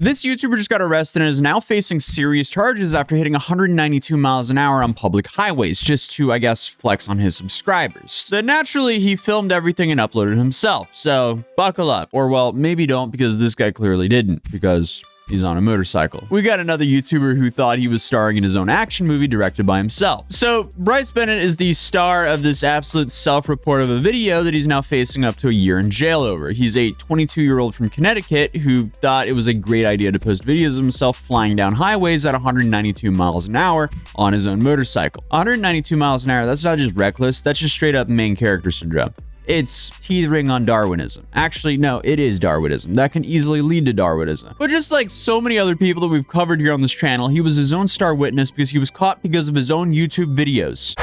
This YouTuber just got arrested and is now facing serious charges after hitting 192 miles an hour on public highways just to, I guess, flex on his subscribers. So naturally, he filmed everything and uploaded himself. So buckle up. Or well, maybe don't, because this guy clearly didn't, because he's on a motorcycle. We got another YouTuber who thought he was starring in his own action movie directed by himself. So Bryce Bennett is the star of this absolute self-report of a video that he's now facing up to a year in jail over. He's a 22-year-old from Connecticut who thought it was a great idea to post videos of himself flying down highways at 192 miles an hour on his own motorcycle. 192 miles an hour, that's not just reckless, that's just straight up main character syndrome. It's teetering on Darwinism. Actually, no, it is Darwinism. That can easily lead to Darwinism. But just like so many other people that we've covered here on this channel, he was his own star witness because he was caught because of his own YouTube videos.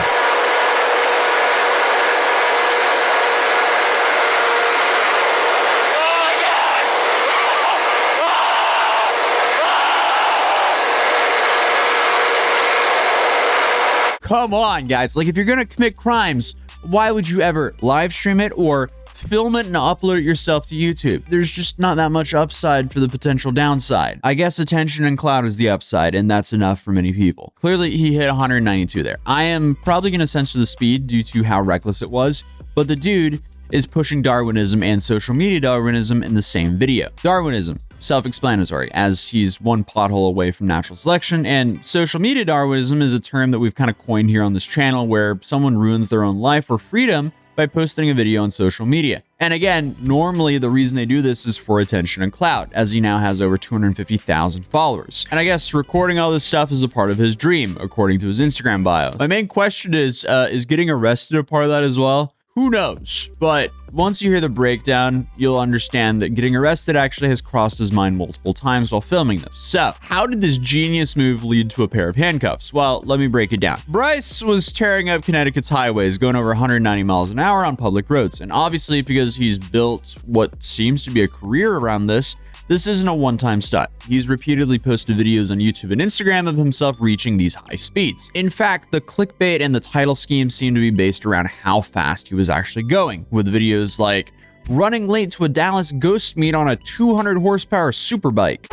Come on, guys. Like, if you're gonna commit crimes, why would you ever live stream it or film it and upload it yourself to YouTube? There's just not that much upside for the potential downside. I guess attention and clout is the upside, and that's enough for many people. Clearly, he hit 192 there. I am probably going to censor the speed due to how reckless it was, but the dude is pushing Darwinism and social media Darwinism in the same video. Darwinism, self-explanatory, as he's one pothole away from natural selection, and social media Darwinism is a term that we've kind of coined here on this channel where someone ruins their own life or freedom by posting a video on social media. And again, normally the reason they do this is for attention and clout, as he now has over 250,000 followers. And I guess recording all this stuff is a part of his dream, according to his Instagram bio. My main question is getting arrested a part of that as well? Who knows? But once you hear the breakdown, you'll understand that getting arrested actually has crossed his mind multiple times while filming this. So, how did this genius move lead to a pair of handcuffs? Well, let me break it down. Bryce was tearing up Connecticut's highways, going over 190 miles an hour on public roads. And obviously, because he's built what seems to be a career around this isn't a one-time stunt. He's repeatedly posted videos on YouTube and Instagram of himself reaching these high speeds. In fact, the clickbait and the title scheme seem to be based around how fast he was actually going, with videos like running late to a Dallas ghost meet on a 200 horsepower superbike.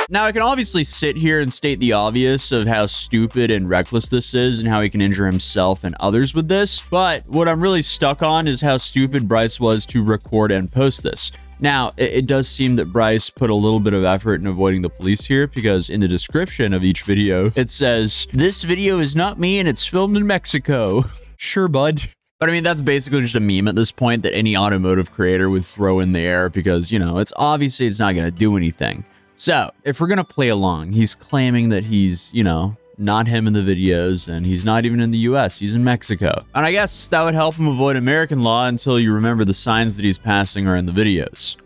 Now, I can obviously sit here and state the obvious of how stupid and reckless this is and how he can injure himself and others with this, but what I'm really stuck on is how stupid Bryce was to record and post this. Now, it does seem that Bryce put a little bit of effort in avoiding the police here, because in the description of each video, it says, "This video is not me and it's filmed in Mexico." Sure, bud. But I mean, that's basically just a meme at this point that any automotive creator would throw in the air because, you know, it's obviously it's not going to do anything. So, if we're going to play along, he's claiming that he's, you know, not him in the videos, and he's not even in the US, he's in Mexico. And I guess that would help him avoid American law until you remember the signs that he's passing are in the videos.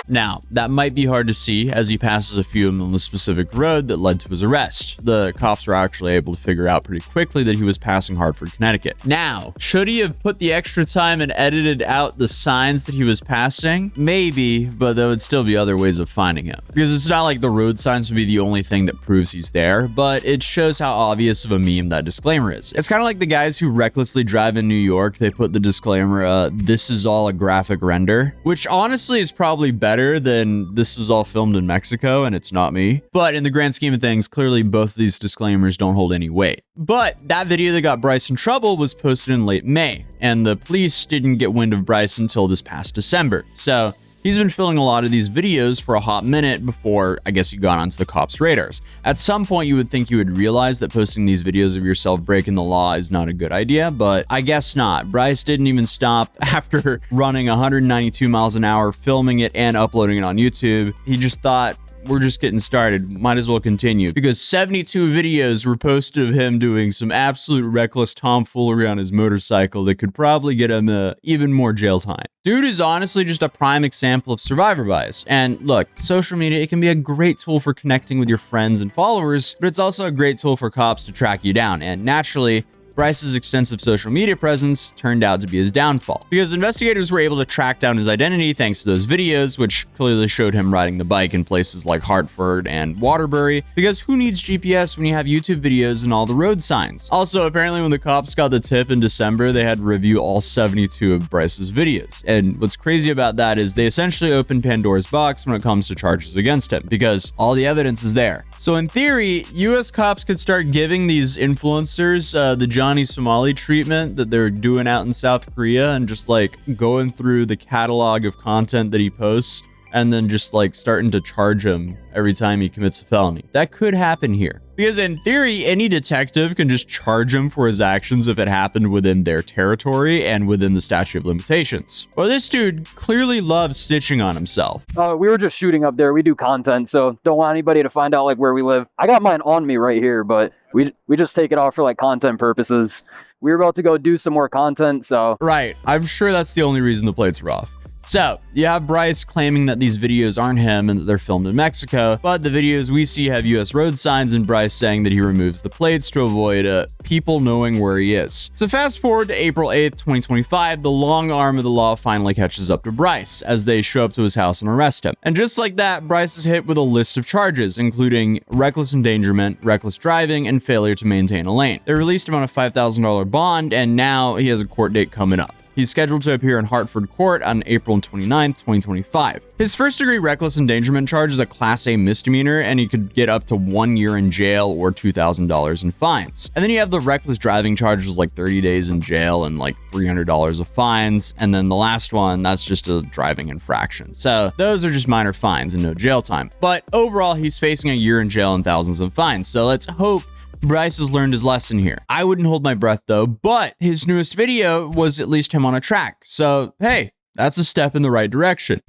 Now, that might be hard to see as he passes a few of them on the specific road that led to his arrest. The cops were actually able to figure out pretty quickly that he was passing Hartford, Connecticut. Now, should he have put the extra time and edited out the signs that he was passing? Maybe, but there would still be other ways of finding him. Because it's not like the road signs would be the only thing that proves he's there, but it shows how obvious of a meme that disclaimer is. It's kind of like the guys who recklessly drive in New York. They put the disclaimer, "This is all a graphic render," which honestly is probably better than "this is all filmed in Mexico and it's not me." But in the grand scheme of things, clearly both of these disclaimers don't hold any weight. But that video that got Bryce in trouble was posted in late May, and the police didn't get wind of Bryce until this past December. So he's been filming a lot of these videos for a hot minute before, I guess, he got onto the cops' radars. At some point, you would think you would realize that posting these videos of yourself breaking the law is not a good idea, but I guess not. Bryce didn't even stop after running 192 miles an hour, filming it and uploading it on YouTube. He just thought, we're just getting started, might as well continue, because 72 videos were posted of him doing some absolute reckless tomfoolery on his motorcycle that could probably get him even more jail time. Dude is honestly just a prime example of survivor bias. And look, social media, it can be a great tool for connecting with your friends and followers, but it's also a great tool for cops to track you down. And naturally, Bryce's extensive social media presence turned out to be his downfall, because investigators were able to track down his identity thanks to those videos, which clearly showed him riding the bike in places like Hartford and Waterbury, because who needs GPS when you have YouTube videos and all the road signs? Also, apparently when the cops got the tip in December, they had to review all 72 of Bryce's videos. And what's crazy about that is they essentially opened Pandora's box when it comes to charges against him, because all the evidence is there. So in theory, US cops could start giving these influencers the Johnny Somali treatment that they're doing out in South Korea, and just like going through the catalog of content that he posts and then just like starting to charge him every time he commits a felony. That could happen here. Because in theory, any detective can just charge him for his actions if it happened within their territory and within the statute of limitations. Well, this dude clearly loves snitching on himself. We were just shooting up there. We do content, so don't want anybody to find out like where we live. I got mine on me right here, but we just take it off for like content purposes. We were about to go do some more content, so. Right. I'm sure that's the only reason the plates were off. So, you have Bryce claiming that these videos aren't him and that they're filmed in Mexico, but the videos we see have US road signs and Bryce saying that he removes the plates to avoid people knowing where he is. So fast forward to April 8th, 2025, the long arm of the law finally catches up to Bryce as they show up to his house and arrest him. And just like that, Bryce is hit with a list of charges, including reckless endangerment, reckless driving, and failure to maintain a lane. They released him on a $5,000 bond, and now he has a court date coming up. He's scheduled to appear in Hartford Court on April 29th, 2025. His first-degree reckless endangerment charge is a Class A misdemeanor, and he could get up to 1 year in jail or $2,000 in fines. And then you have the reckless driving charge, which was like 30 days in jail and like $300 of fines. And then the last one, that's just a driving infraction. So those are just minor fines and no jail time. But overall, he's facing a year in jail and thousands of fines. So let's hope Bryce has learned his lesson here. I wouldn't hold my breath though, but his newest video was at least him on a track. So hey, that's a step in the right direction.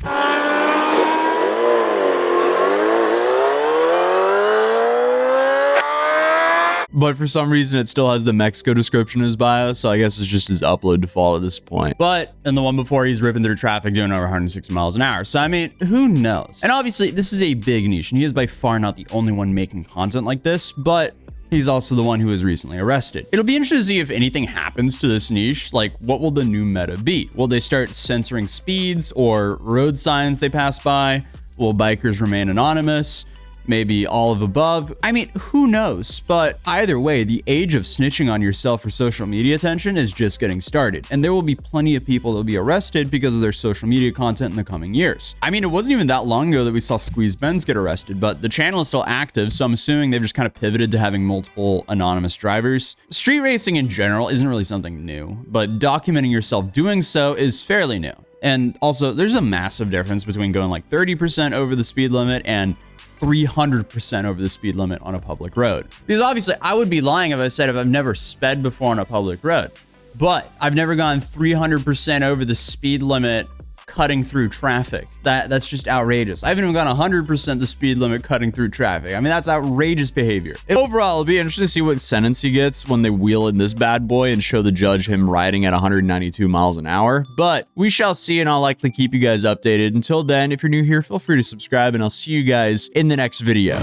But for some reason, it still has the Mexico description in his bio, so I guess it's just his upload default at this point. But in the one before, he's ripping through traffic doing over 160 miles an hour. So I mean, who knows? And obviously, this is a big niche, and he is by far not the only one making content like this, but he's also the one who was recently arrested. It'll be interesting to see if anything happens to this niche. Like, what will the new meta be? Will they start censoring speeds or road signs they pass by? Will bikers remain anonymous? Maybe all of above. I mean, who knows? But either way, the age of snitching on yourself for social media attention is just getting started. And there will be plenty of people that will be arrested because of their social media content in the coming years. I mean, it wasn't even that long ago that we saw Squeeze Benz get arrested, but the channel is still active, so I'm assuming they've just kind of pivoted to having multiple anonymous drivers. Street racing in general isn't really something new, but documenting yourself doing so is fairly new. And also, there's a massive difference between going like 30% over the speed limit and 300% over the speed limit on a public road. Because obviously I would be lying if I said I've never sped before on a public road, but I've never gone 300% over the speed limit cutting through traffic. That's just outrageous. I haven't even gone 100% the speed limit cutting through traffic. I mean, that's outrageous behavior. Overall, it'll be interesting to see what sentence he gets when they wheel in this bad boy and show the judge him riding at 192 miles an hour. But we shall see, and I'll likely keep you guys updated. Until then, if you're new here, feel free to subscribe, and I'll see you guys in the next video.